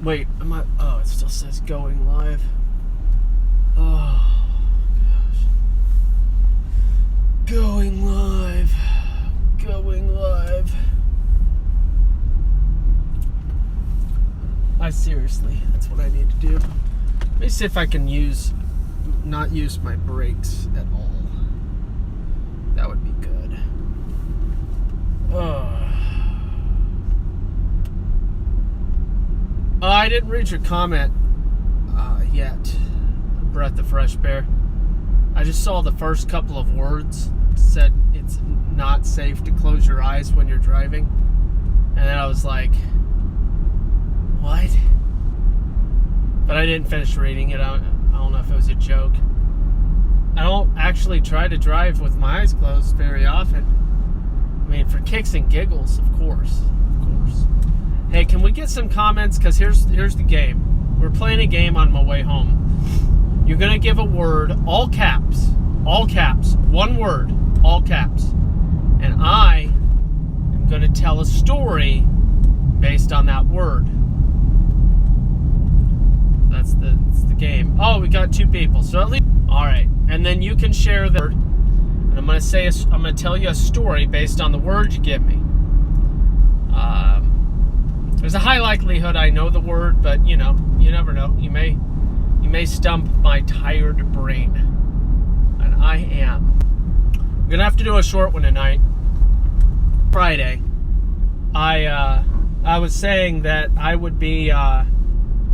Wait, oh, it still says going live. Oh, gosh. Going live. Seriously, that's what I need to do. Let me see if I can not use my brakes at all. That would be good. I didn't read your comment yet, Breath of Fresh Bear. I just saw the first couple of words. It said it's not safe to close your eyes when you're driving. And then I was like, what? But I didn't finish reading it. I don't know if it was a joke. I don't actually try to drive with my eyes closed very often. I mean, for kicks and giggles, of course. Hey, can we get some comments? Because here's the game. We're playing a game on my way home. You're going to give a word, all caps, one word, all caps. And I am going to tell a story based on that word. That's the game. Oh, we got 2 people. So at least, all right. And then you can share the word. And I'm going to tell you a story based on the word you give me. There's a high likelihood I know the word, but you never know. You may stump my tired brain. And I am. I'm going to have to do a short one tonight. Friday. I was saying that I would be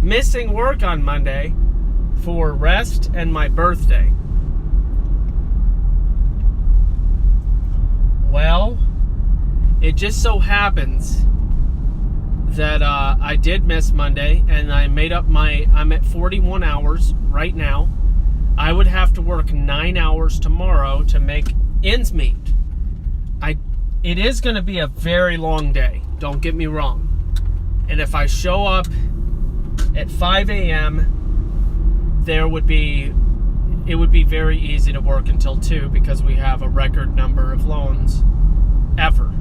missing work on Monday for rest and my birthday. Well, it just so happens that I did miss Monday, and I'm at 41 hours right now. I would have to work 9 hours tomorrow to make ends meet. It is going to be a very long day, don't get me wrong. And if I show up at 5 a.m., it would be very easy to work until 2 because we have a record number of loans ever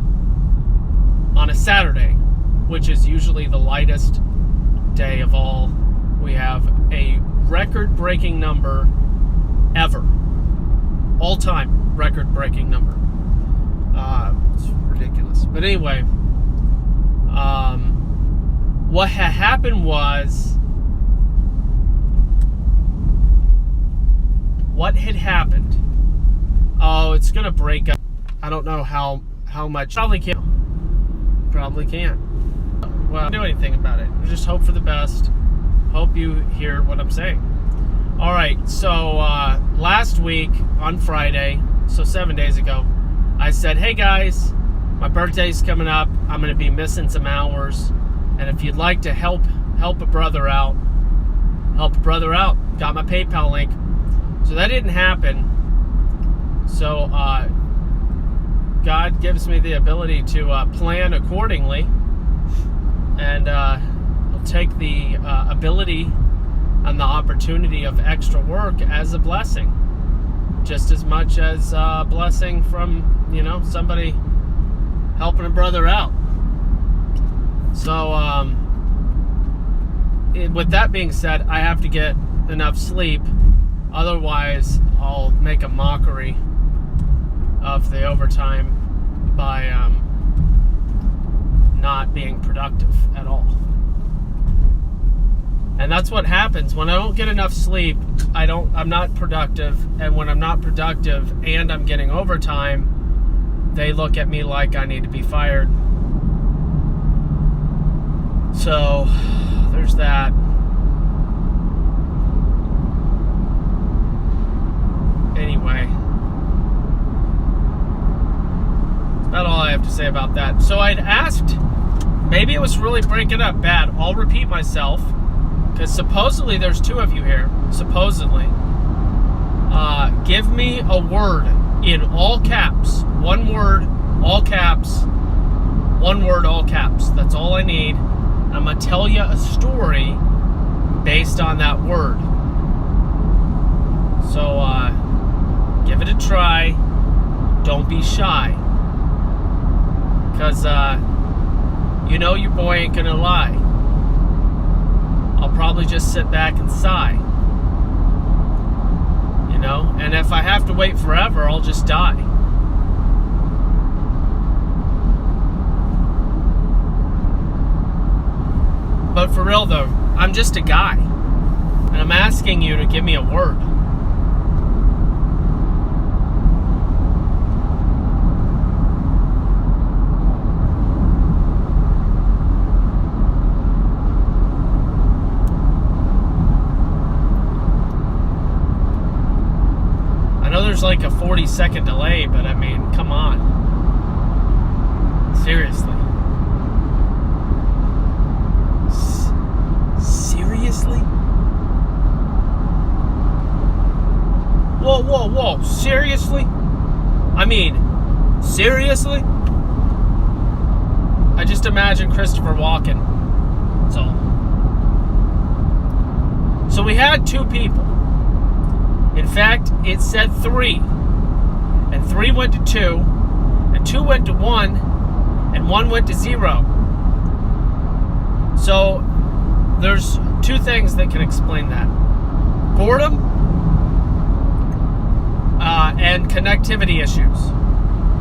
on a Saturday, which is usually the lightest day of all. We have a record-breaking number ever. All-time record-breaking number. It's ridiculous. But anyway, what had happened was... What had happened? Oh, it's going to break up. I don't know how much. Probably can't. Well, do anything about it. Just hope for the best. Hope you hear what I'm saying. All right, so last week on Friday, so 7 days ago, I said, hey guys, my birthday's coming up. I'm going to be missing some hours. And if you'd like to help a brother out, got my PayPal link. So that didn't happen. So God gives me the ability to plan accordingly. And I'll take the ability and the opportunity of extra work as a blessing. Just as much as a blessing from, somebody helping a brother out. So, with that being said, I have to get enough sleep. Otherwise, I'll make a mockery of the overtime by not being productive at all. And that's what happens when I don't get enough sleep. I'm not productive, and when I'm not productive and I'm getting overtime, they look at me like I need to be fired. So there's that. Anyway, that's about all I have to say about that. So I'd asked, maybe it was really breaking up bad. I'll repeat myself, because supposedly there's 2 of you here. Supposedly. Give me a word in all caps. One word, all caps. One word, all caps. That's all I need. I'm going to tell you a story based on that word. So, give it a try. Don't be shy. Because, your boy ain't gonna lie. I'll probably just sit back and sigh. You know? And if I have to wait forever, I'll just die. But for real though, I'm just a guy. And I'm asking you to give me a word. I know there's like a 40-second delay, but I mean, come on. Seriously. Seriously? Whoa. Seriously? I mean, seriously? I just imagine Christopher Walken. That's all. So we had 2 people. In fact, it said 3. And 3 went to 2. And 2 went to 1. And 1 went to 0. So there's 2 things that can explain that. Boredom and connectivity issues.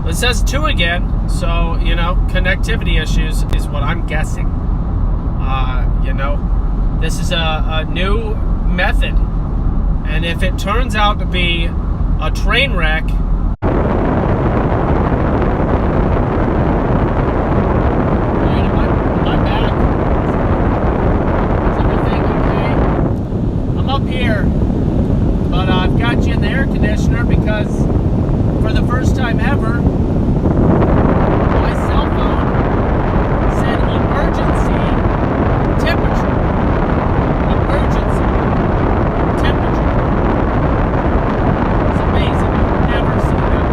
It says 2 again, so, you know, connectivity issues is what I'm guessing. You know, this is a new method. And if it turns out to be a train wreck, here, but I've got you in the air conditioner because for the first time ever, my cell phone said emergency temperature. Emergency temperature. It's amazing. I've never seen that.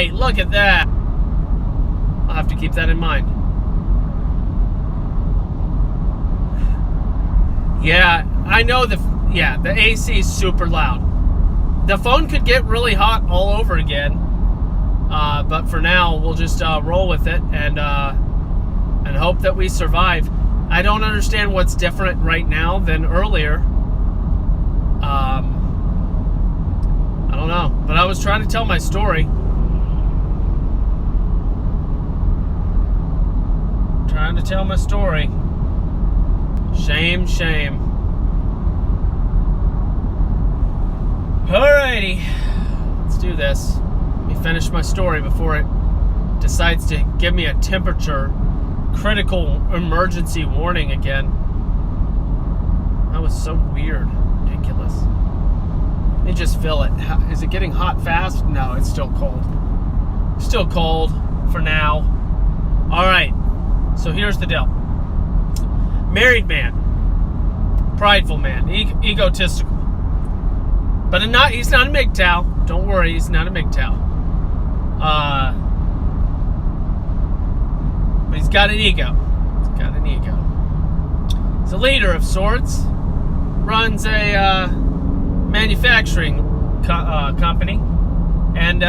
right, look at that. I'll have to keep that in mind. Yeah, I know the AC is super loud. The phone could get really hot all over again. But for now, we'll just roll with it and hope that we survive. I don't understand what's different right now than earlier. I don't know, but I was trying to tell my story. Trying to tell my story. Shame, shame. Alrighty, let's do this. Let me finish my story before it decides to give me a temperature critical emergency warning again. That was so weird. Ridiculous. Let me just feel it. Is it getting hot fast? No, it's still cold. Still cold for now. Alright, so here's the deal. Married man. Prideful man. Egotistical. But he's not a MGTOW. Don't worry, he's not a MGTOW. But he's got an ego. He's got an ego. He's a leader of sorts. Runs a manufacturing company. And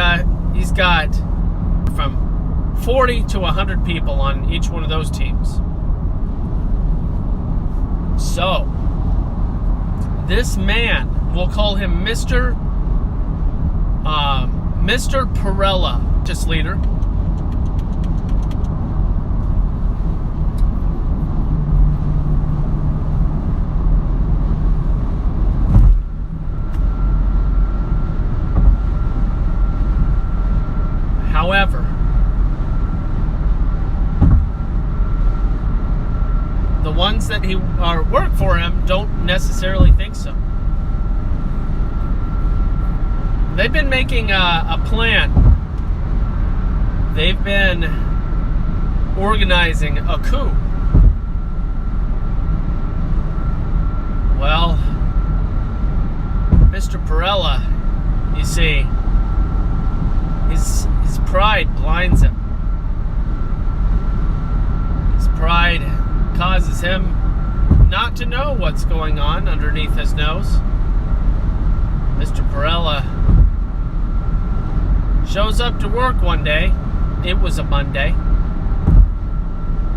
he's got from 40 to 100 people on each one of those teams. So, this man, we'll call him Mr. Perella, just leader. However, the ones that work for him don't necessarily think so. They've been making a plan. They've been organizing a coup. Well, Mr. Perella, you see, his pride blinds him. His pride causes him not to know what's going on underneath his nose. Mr. Perella shows up to work one day. It was a Monday.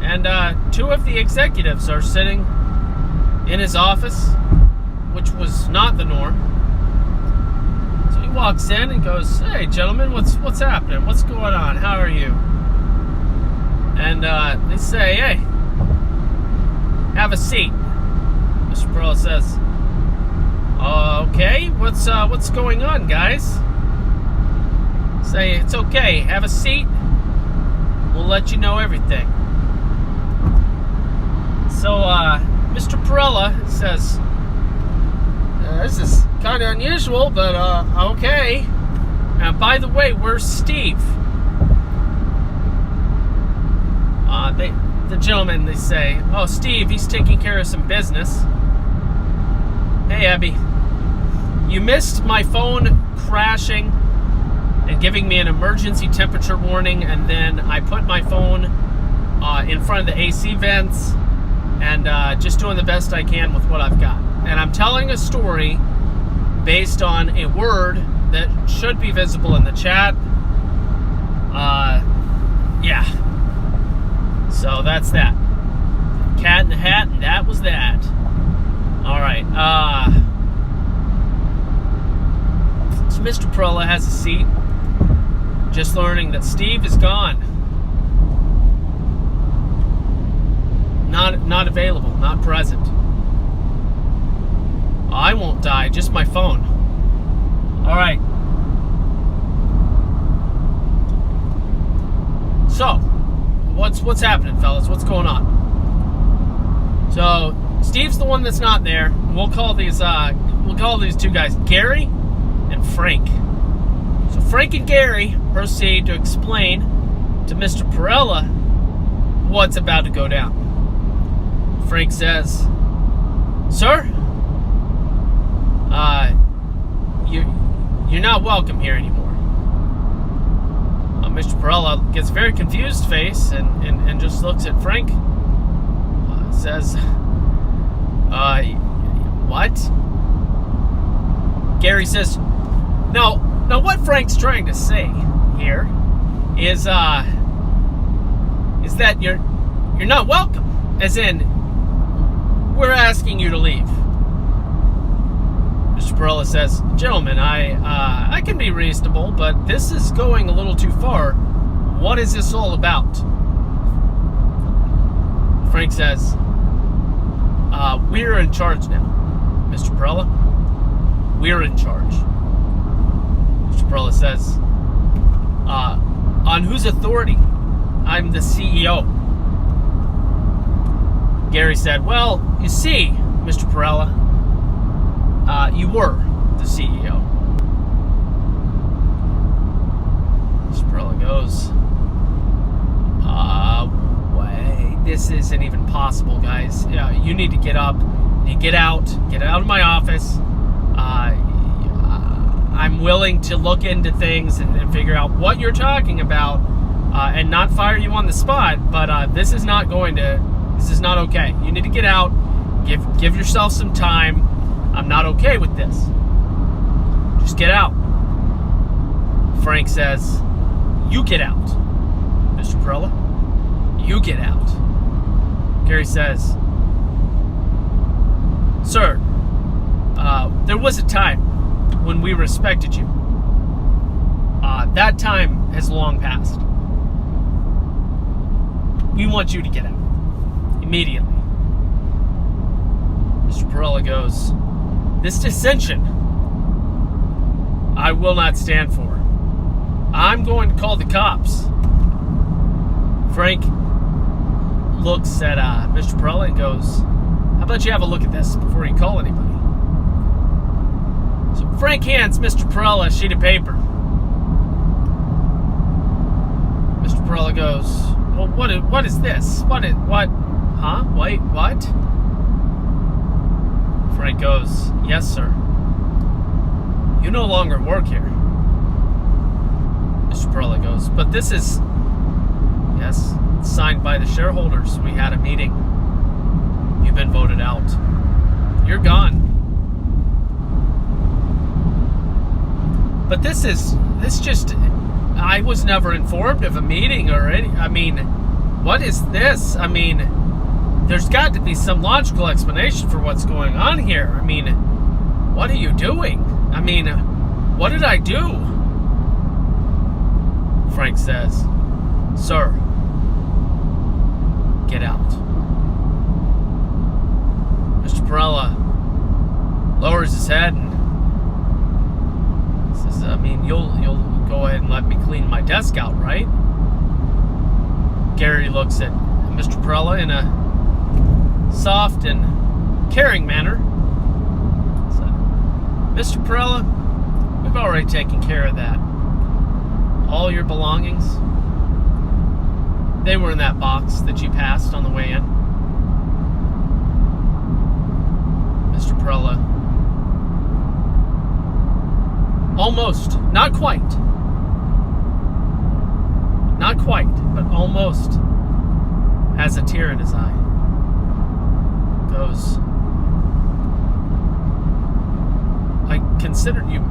And two of the executives are sitting in his office, which was not the norm. So he walks in and goes, "Hey, gentlemen, what's happening? What's going on? How are you?" And they say, "Hey, have a seat." Mr. Perella says, "Okay, what's going on, guys?" Say, "It's okay, have a seat. We'll let you know everything." So, Mr. Perella says, "This is kind of unusual, but okay. And by the way, where's Steve?" The gentleman, they say, "Oh, Steve, he's taking care of some business." "Hey, Abby, you missed my phone crashing and giving me an emergency temperature warning, and then I put my phone in front of the AC vents and just doing the best I can with what I've got. And I'm telling a story based on a word that should be visible in the chat. Yeah. So that's that. Cat in the hat, and that was that. Alright, so Mr. Perella has a seat, just learning that Steve is gone. Not available, not present. I won't die, just my phone. Alright. So, what's happening, fellas? What's going on? So, Steve's the one that's not there. We'll call these two guys Gary and Frank. So Frank and Gary proceed to explain to Mr. Perella what's about to go down. Frank says, "Sir, you're not welcome here anymore." Mr. Perella gets a very confused face and just looks at Frank. Says, what? Gary says, now what Frank's trying to say here is that you're not welcome. As in, we're asking you to leave. Mr. Perella says, gentlemen, I can be reasonable, but this is going a little too far. What is this all about? Frank says, we're in charge now, Mr. Perella. We're in charge. Mr. Perella says, on whose authority? I'm the CEO. Gary said, well, you see, Mr. Perella, you were the CEO. Mr. Perella goes, wait, this isn't even possible, guys. Yeah, you need to get up, you get out of my office. I'm willing to look into things and figure out what you're talking about, and not fire you on the spot, but this is not okay. You need to get out, give yourself some time. I'm not okay with this. Just get out. Frank says, you get out. Mr. Perella, you get out. Gary says, sir, there was a time when we respected you. That time has long passed. We want you to get out. Immediately. Mr. Perella goes, this dissension I will not stand for. I'm going to call the cops. Frank looks at Mr. Perella and goes, how about you have a look at this before you call anybody? So Frank hands Mr. Perella a sheet of paper. Mr. Perella goes, well, what is this? What? Huh? Wait, what? Frank goes, yes, sir. You no longer work here. Mr. Perella goes, but this is, yes, it's signed by the shareholders. We had a meeting. You've been voted out. You're gone. But I was never informed of a meeting or what is this? There's got to be some logical explanation for what's going on here. What are you doing? What did I do? Frank says, sir, get out. Mr. Perella lowers his head and says, you'll go ahead and let me clean my desk out, right? Gary looks at Mr. Perella in a soft and caring manner. Said, Mr. Perella, we've already taken care of that. All your belongings, they were in that box that you passed on the way in. Mr. Perella, almost, not quite, but almost has a tear in his eye. Goes, I considered you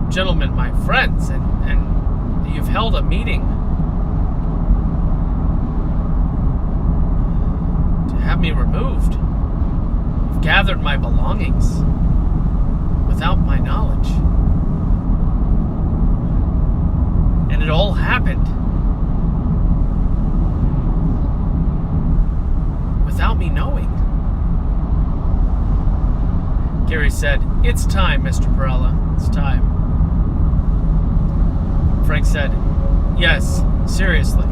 gentlemen my friends, and you've held a meeting to have me removed. You've gathered my belongings without my knowledge. And it all happened without me knowing. Gary said, it's time, Mr. Perella. It's time. Frank said, yes, seriously.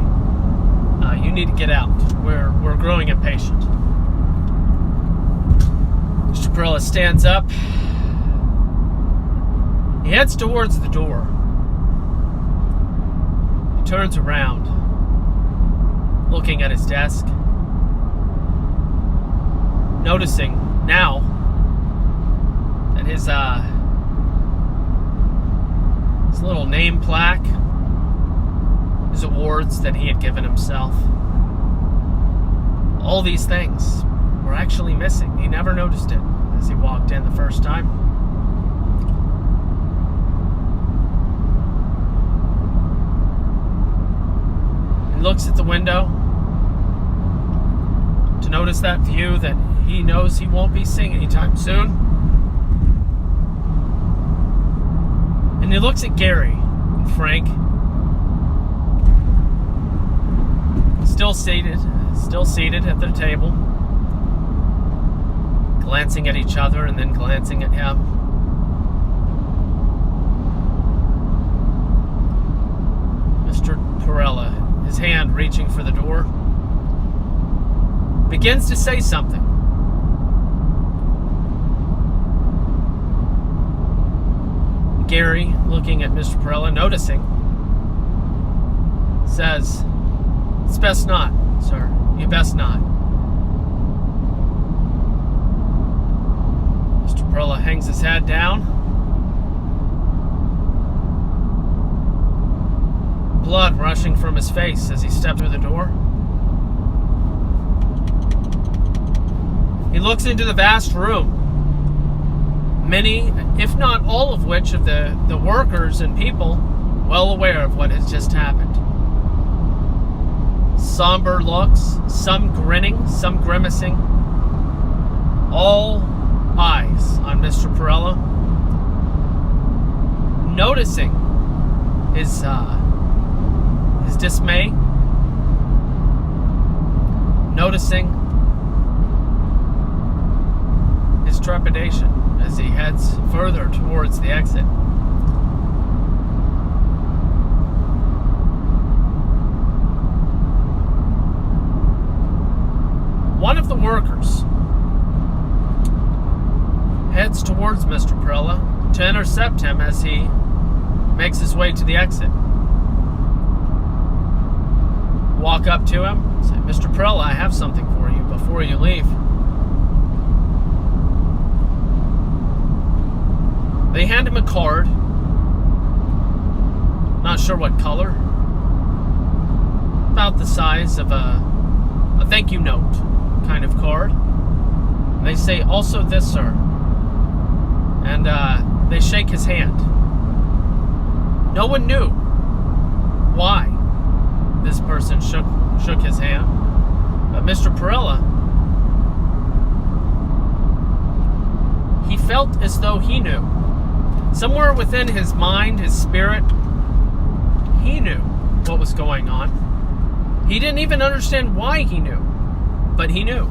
You need to get out. We're growing impatient. Mr. Perella stands up. He heads towards the door. He turns around, looking at his desk, noticing now that his little name plaque his awards that he had given himself. All these things were actually missing. He never noticed it as he walked in the first time. He looks at the window to notice that view that he knows he won't be seeing anytime soon. And he looks at Gary and Frank, still seated at their table, glancing at each other and then glancing at him. Mr. Perella, his hand reaching for the door, begins to say something. Gary, looking at Mr. Perella, noticing, says, "It's best not, sir. You best not." Mr. Perella hangs his head down. Blood rushing from his face as he stepped through the door. He looks into the vast room. Many, if not all of which of the workers and people well aware of what has just happened. Somber looks, some grinning, some grimacing. All eyes on Mr. Perella, noticing his dismay, noticing his trepidation as he heads further towards the exit. One of the workers heads towards Mr. Perella to intercept him as he makes his way to the exit. Walk up to him, say, "Mr. Perella, I have something for you before you leave." They hand him a card, not sure what color, about the size of a thank you note kind of card. And they say, "Also this, sir." And they shake his hand. No one knew why this person shook his hand. But Mr. Perella, he felt as though he knew. Somewhere within his mind, his spirit, he knew what was going on. He didn't even understand why he knew, but he knew.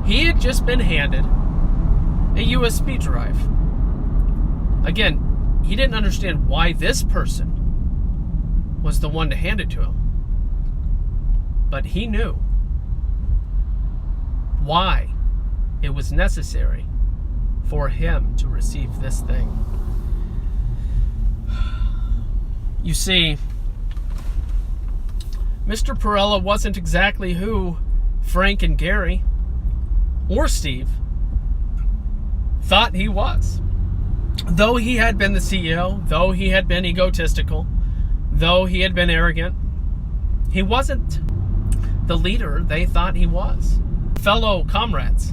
He had just been handed a USB drive. Again, he didn't understand why this person was the one to hand it to him, but he knew why it was necessary for him to receive this thing. You see, Mr. Perella wasn't exactly who Frank and Gary or Steve thought he was. Though he had been the CEO, though he had been egotistical, though he had been arrogant, he wasn't the leader they thought he was. Fellow comrades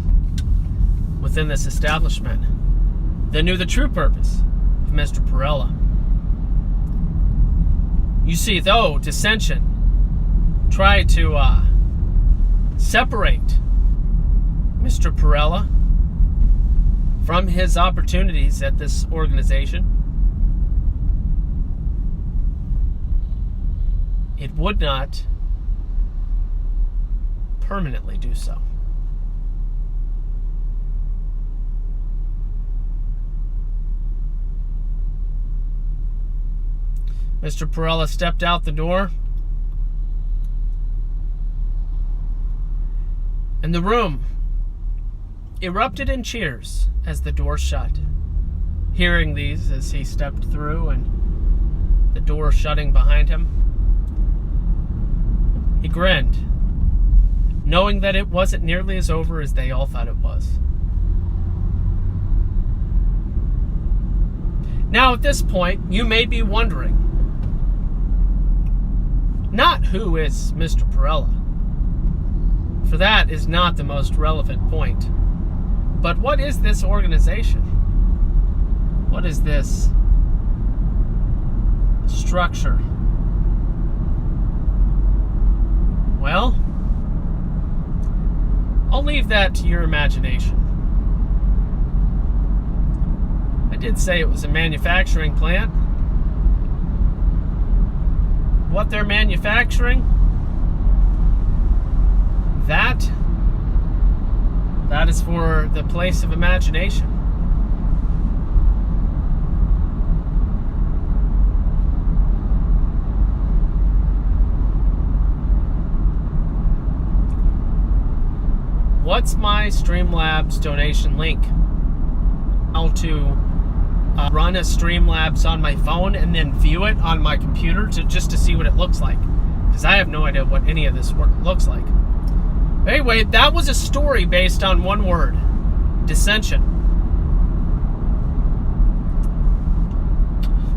within this establishment, they knew the true purpose of Mr. Perella. You see, though dissension tried to separate Mr. Perella from his opportunities at this organization, it would not permanently do so. Mr. Perella stepped out the door, and the room erupted in cheers as the door shut. Hearing these as he stepped through and the door shutting behind him, he grinned, knowing that it wasn't nearly as over as they all thought it was. Now, at this point, you may be wondering, Not who is Mr. Perella. For that is not the most relevant point. But what is this organization? What is this structure? Well, I'll leave that to your imagination. I did say it was a manufacturing plant. What they're manufacturing, that is for the place of imagination. What's my Streamlabs donation link? How to run a Streamlabs on my phone and then view it on my computer just to see what it looks like, because I have no idea what any of this looks like. Anyway, that was a story based on one word: dissension.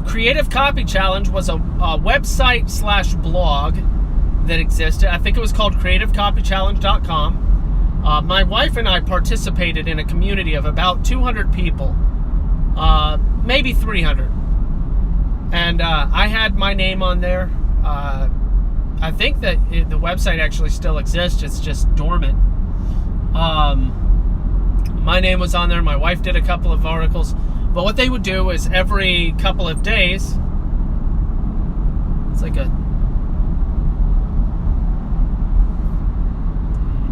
Creative Copy Challenge was a website/blog that existed. I think it was called creativecopychallenge.com. My wife and I participated in a community of about 200 people, maybe 300. And I had my name on there. I think that the website actually still exists. It's just dormant. My name was on there. My wife did a couple of articles. But what they would do is every couple of days, it's like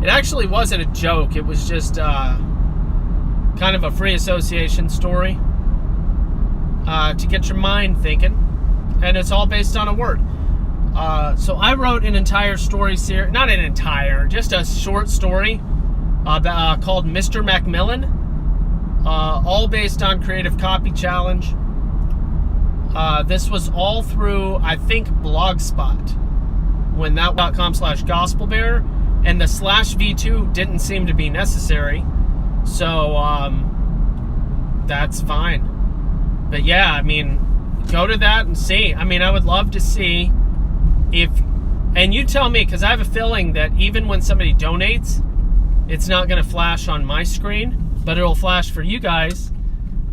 it actually wasn't a joke. It was just kind of a free association story to get your mind thinking. And it's all based on a word. So I wrote an entire story series, not an entire, just a short story called Mr. Macmillan, all based on Creative Copy Challenge. This was all through, I think, Blogspot, when that.com/gospelbearer, and the /V2 didn't seem to be necessary, so that's fine. But yeah, I mean, go to that and see. I mean, I would love to see and you tell me, because I have a feeling that even when somebody donates, it's not going to flash on my screen, but it'll flash for you guys.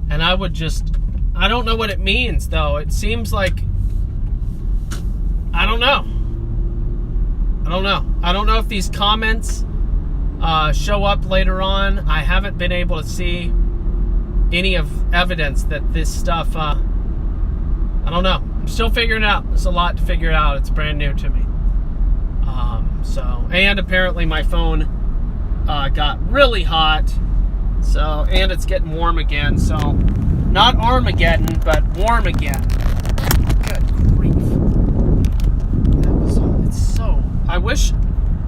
And I don't know what it means, though. It seems like, I don't know if these comments show up later on. I haven't been able to see any of evidence that this stuff, I don't know. I'm still figuring it out. There's a lot to figure out. It's brand new to me. And apparently my phone got really hot. And it's getting warm again. So, not Armageddon, but warm again. Good grief. It's so. I wish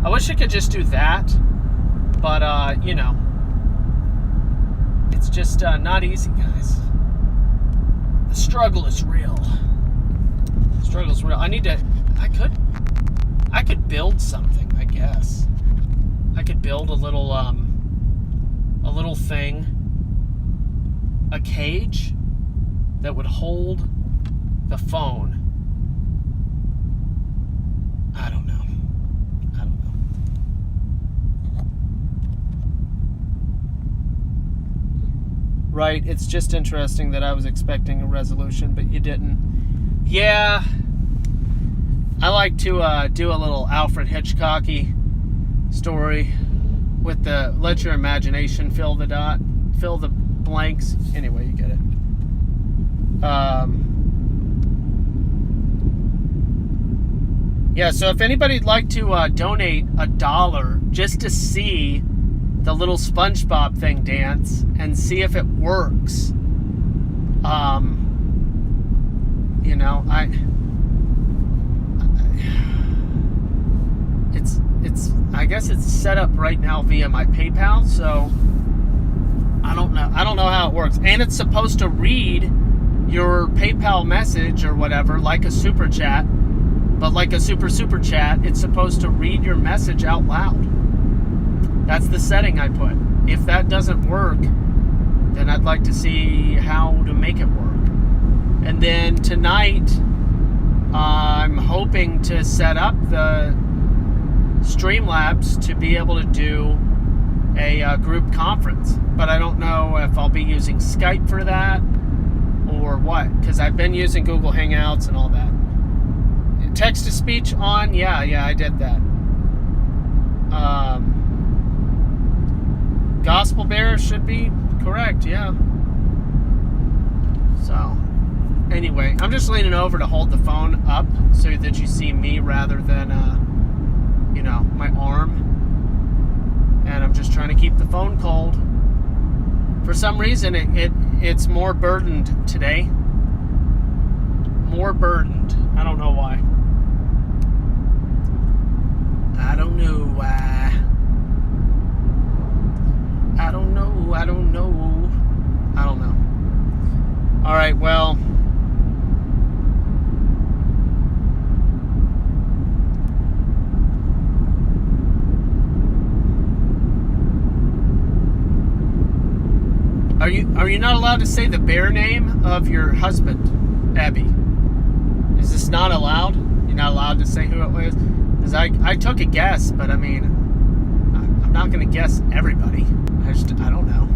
I could just do that. But, it's just not easy, guys. The struggle is real. I could build something, I guess. I could build a little thing, a cage that would hold the phone. I don't know. Right, it's just interesting that I was expecting a resolution, but you didn't. Yeah, I like to do a little Alfred Hitchcocky story with the let your imagination fill the blanks. Anyway, you get it. Yeah, so if anybody'd like to donate $1 just to see the little SpongeBob thing dance and see if it works, I guess it's set up right now via my PayPal, so I don't know how it works. And it's supposed to read your PayPal message or whatever like a super chat, but like a super chat, it's supposed to read your message out loud. That's the setting I put. If that doesn't work, then I'd like to see how to make it work. And then tonight, I'm hoping to set up the Streamlabs to be able to do a group conference, but I don't know if I'll be using Skype for that or what, because I've been using Google Hangouts and all that. Text to speech on, yeah, I did that. Gospel Bear should be correct, yeah. So, anyway, I'm just leaning over to hold the phone up so that you see me rather than, my arm. And I'm just trying to keep the phone cold. For some reason, it's more burdened today. More burdened. I don't know why. I don't know why. I don't know. All right, well. Are you not allowed to say the bear name of your husband, Abby? Is this not allowed? You're not allowed to say who it was? Because I took a guess, but I mean, I'm not going to guess everybody. I don't know.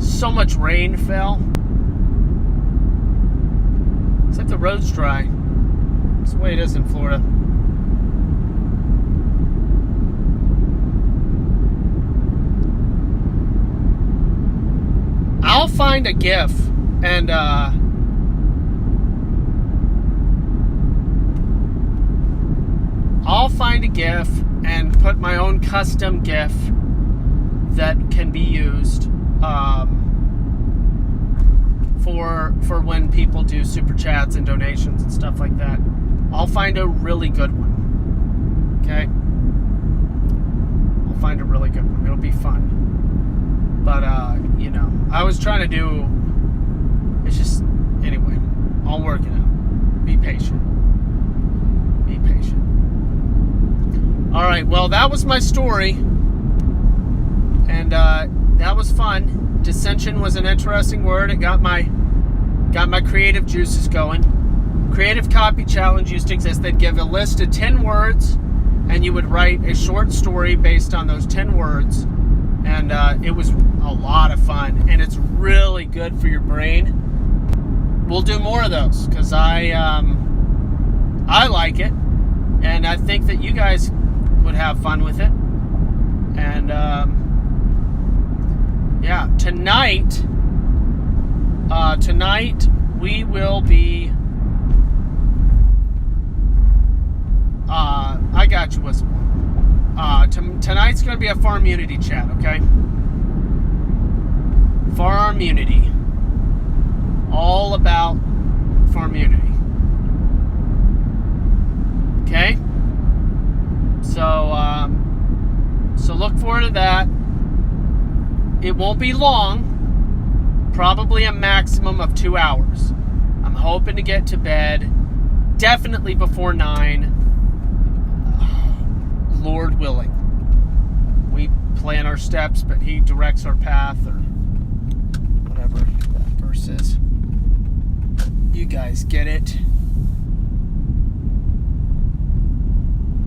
So much rain fell. It's like the road's dry. That's the way it is in Florida. I'll find a GIF and put my own custom GIF that can be used for when people do super chats and donations and stuff like that. I'll find a really good one. Okay? I'll find a really good one. It'll be fun. But, I was trying to do, it's just, anyway, I'll work it out. Be patient. All right, well, that was my story. And that was fun. Dissension was an interesting word. It got my creative juices going. Creative Copy Challenge used to exist. They'd give a list of 10 words, and you would write a short story based on those 10 words. And it was a lot of fun, and it's really good for your brain. We'll do more of those because I like it, and I think that you guys would have fun with it. And tonight we will be. I got you, Whistle. Tonight's going to be a Farmunity chat, okay? Farmunity. All about Farmunity. Okay? So look forward to that. It won't be long. Probably a maximum of 2 hours. I'm hoping to get to bed definitely before 9. Lord willing. We plan our steps, but He directs our path, or whatever that verse is. You guys get it.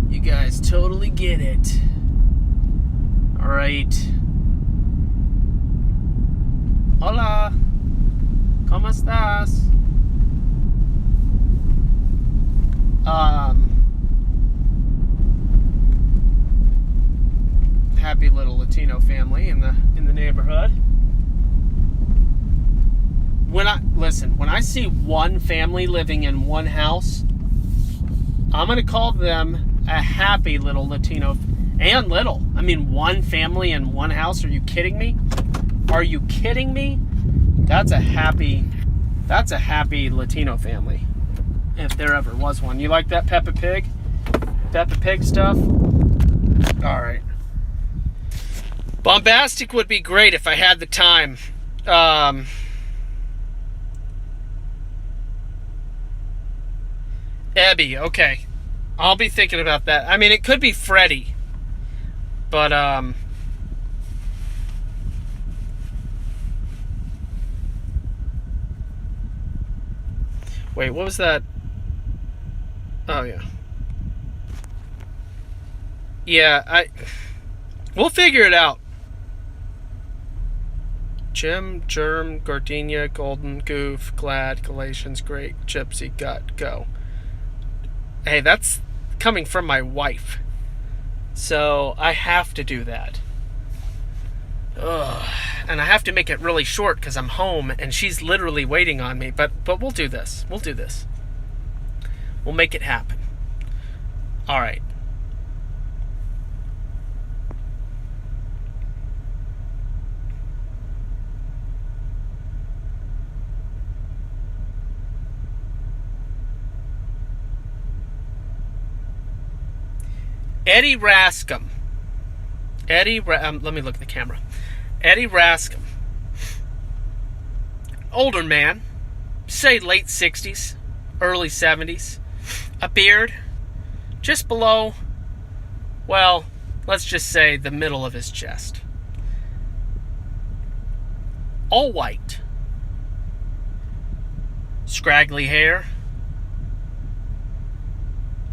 You guys totally get it. All right. Hola. ¿Cómo estás? Happy little Latino family in the neighborhood. When I see one family living in one house, I'm gonna call them a happy little Latino. And little, I mean, one family in one house. Are you kidding me? Are you kidding me? That's a happy Latino family, if there ever was one. You like that Peppa Pig stuff? All right. Bombastic would be great if I had the time. Abby, okay. I'll be thinking about that. I mean, it could be Freddie. But, wait, what was that? Oh, yeah. Yeah, we'll figure it out. Gem, Germ, Gardenia, Golden, Goof, Glad, Galatians, Great, Gypsy, Gut, Go. Hey, that's coming from my wife. So I have to do that. Ugh. And I have to make it really short because I'm home and she's literally waiting on me. But we'll do this. We'll do this. We'll make it happen. All right. Eddie Rascom. Let me look at the camera. Eddie Rascom. Older man. Say late 60s, early 70s. A beard. Just below, well, let's just say the middle of his chest. All white. Scraggly hair.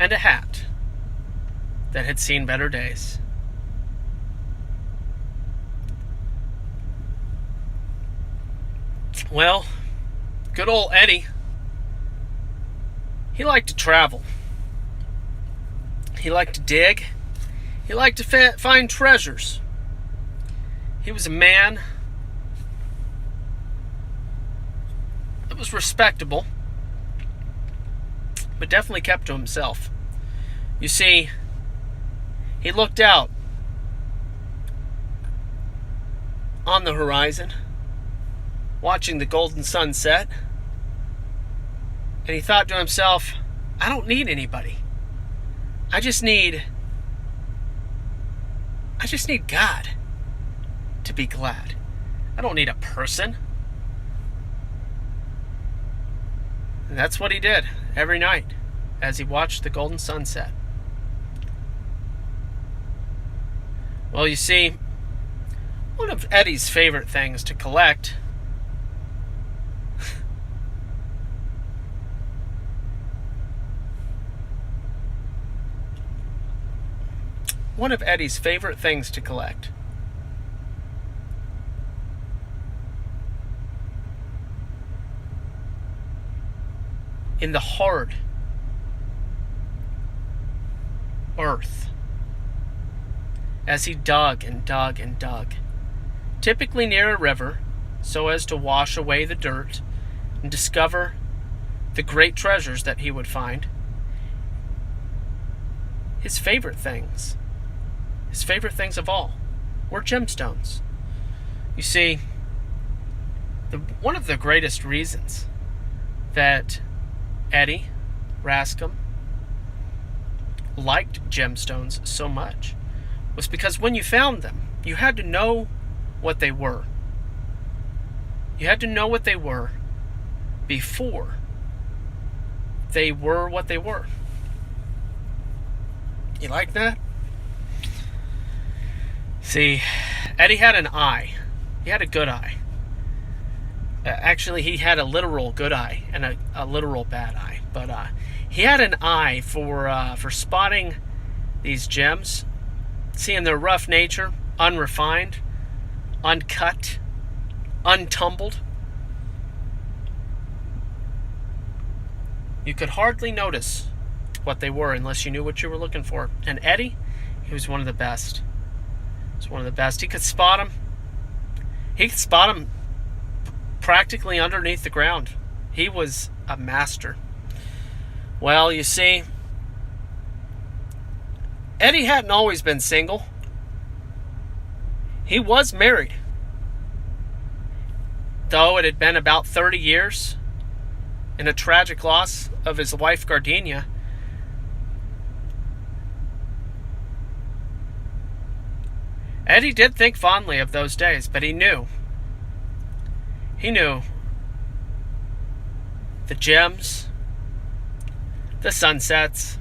And a hat that had seen better days. Well, good old Eddie. He liked to travel. He liked to dig. He liked to find treasures. He was a man that was respectable, but definitely kept to himself. You see, he looked out on the horizon, watching the golden sunset, and he thought to himself, I don't need anybody. I just need God to be glad. I don't need a person. And that's what he did every night as he watched the golden sunset. Well, you see, one of Eddie's favorite things to collect in the hard earth, as he dug and dug and dug, typically near a river, so as to wash away the dirt and discover the great treasures that he would find. His favorite things of all, were gemstones. You see, one of the greatest reasons that Eddie Rascom liked gemstones so much was because when you found them, you had to know what they were. You had to know what they were before they were what they were. You like that? See, Eddie had an eye. He had a good eye. Actually, he had a literal good eye and a literal bad eye. But he had an eye for spotting these gems, seeing their rough nature, unrefined, uncut, untumbled. You could hardly notice what they were unless you knew what you were looking for. And Eddie, he was one of the best. He was one of the best. He could spot them. He could spot them practically underneath the ground. He was a master. Well, you see, Eddie hadn't always been single. He was married, though it had been about 30 years in a tragic loss of his wife Gardenia. Eddie did think fondly of those days, but he knew the gems, the sunsets.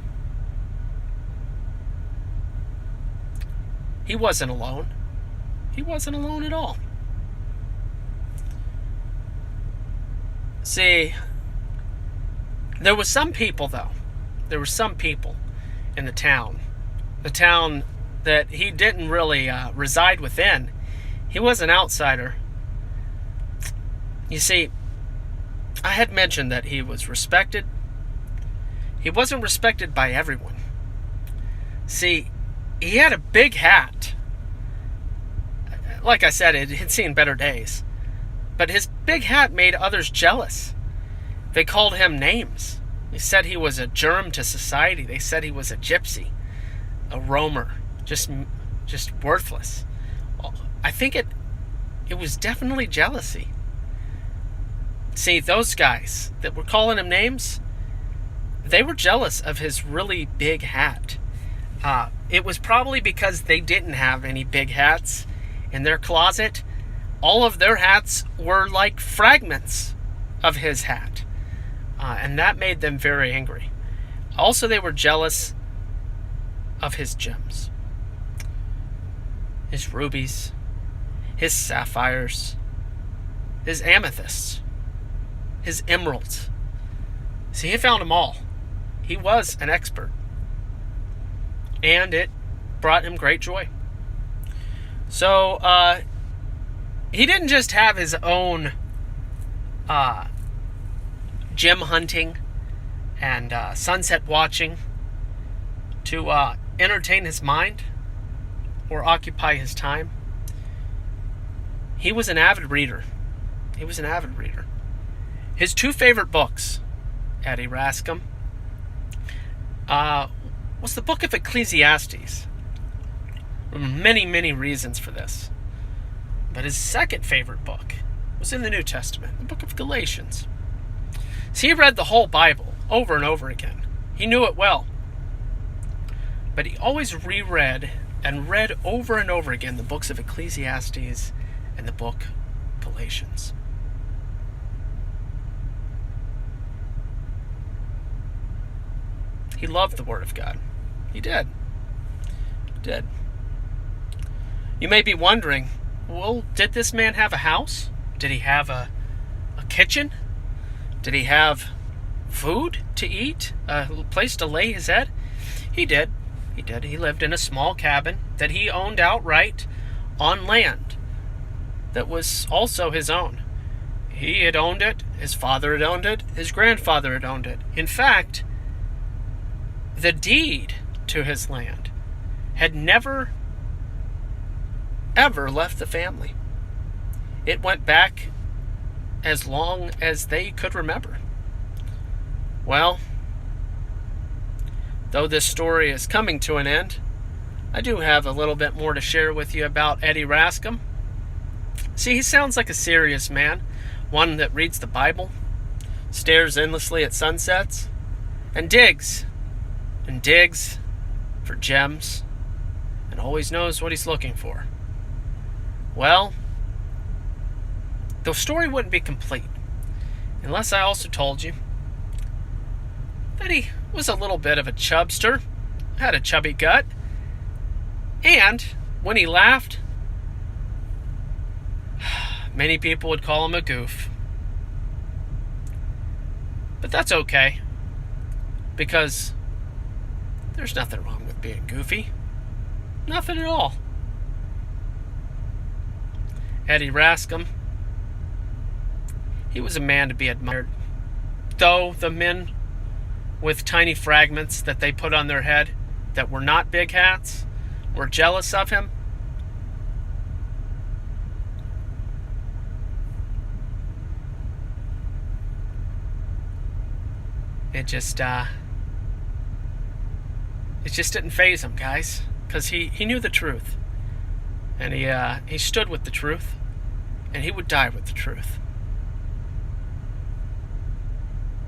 He wasn't alone. He wasn't alone at all. See, there was some people, though, there were some people in the town that he didn't really reside within. He was an outsider. You see, I had mentioned that he was respected. He wasn't respected by everyone. See, he had a big hat. Like I said, it had seen better days. But his big hat made others jealous. They called him names. They said he was a germ to society. They said he was a gypsy, a roamer, just worthless. I think it was definitely jealousy. See, those guys that were calling him names, they were jealous of his really big hat. It was probably because they didn't have any big hats in their closet. All of their hats were like fragments of his hat. And that made them very angry. Also, they were jealous of his gems. His rubies, his sapphires, his amethysts, his emeralds. See, he found them all. He was an expert. And it brought him great joy. So, he didn't just have his own gem hunting and sunset watching to entertain his mind or occupy his time. He was an avid reader. His two favorite books, Eddie Rascom, was the book of Ecclesiastes. There were many, many reasons for this. But his second favorite book was in the New Testament, the book of Galatians. See, he read the whole Bible over and over again. He knew it well. But he always reread and read over and over again the books of Ecclesiastes and the book Galatians. He loved the Word of God. He did. You may be wondering, well, did this man have a house? Did he have a kitchen? Did he have food to eat? A place to lay his head? He did. He lived in a small cabin that he owned outright on land that was also his own. He had owned it. His father had owned it. His grandfather had owned it. In fact, the deed to his land had never, ever left the family. It went back as long as they could remember. Well, though this story is coming to an end, I do have a little bit more to share with you about Eddie Rascom. See, he sounds like a serious man, one that reads the Bible, stares endlessly at sunsets, and digs for gems, and always knows what he's looking for. Well, the story wouldn't be complete unless I also told you that he was a little bit of a chubster, had a chubby gut, and when he laughed, many people would call him a goof. But that's okay, because there's nothing wrong with being goofy. Nothing at all. Eddie Rascom, he was a man to be admired. Though the men with tiny fragments that they put on their head that were not big hats were jealous of him, it just didn't faze him, guys, because he knew the truth, and he stood with the truth, and he would die with the truth.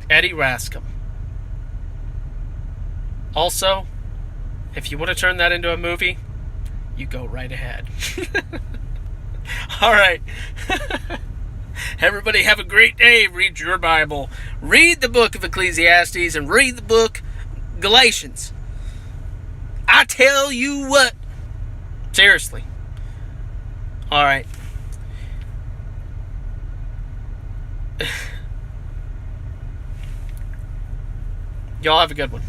Eddie Rascom. Also, if you want to turn that into a movie, you go right ahead. All right. Everybody have a great day. Read your Bible. Read the book of Ecclesiastes and read the book Galatians. I tell you what. Seriously. All right. Y'all have a good one.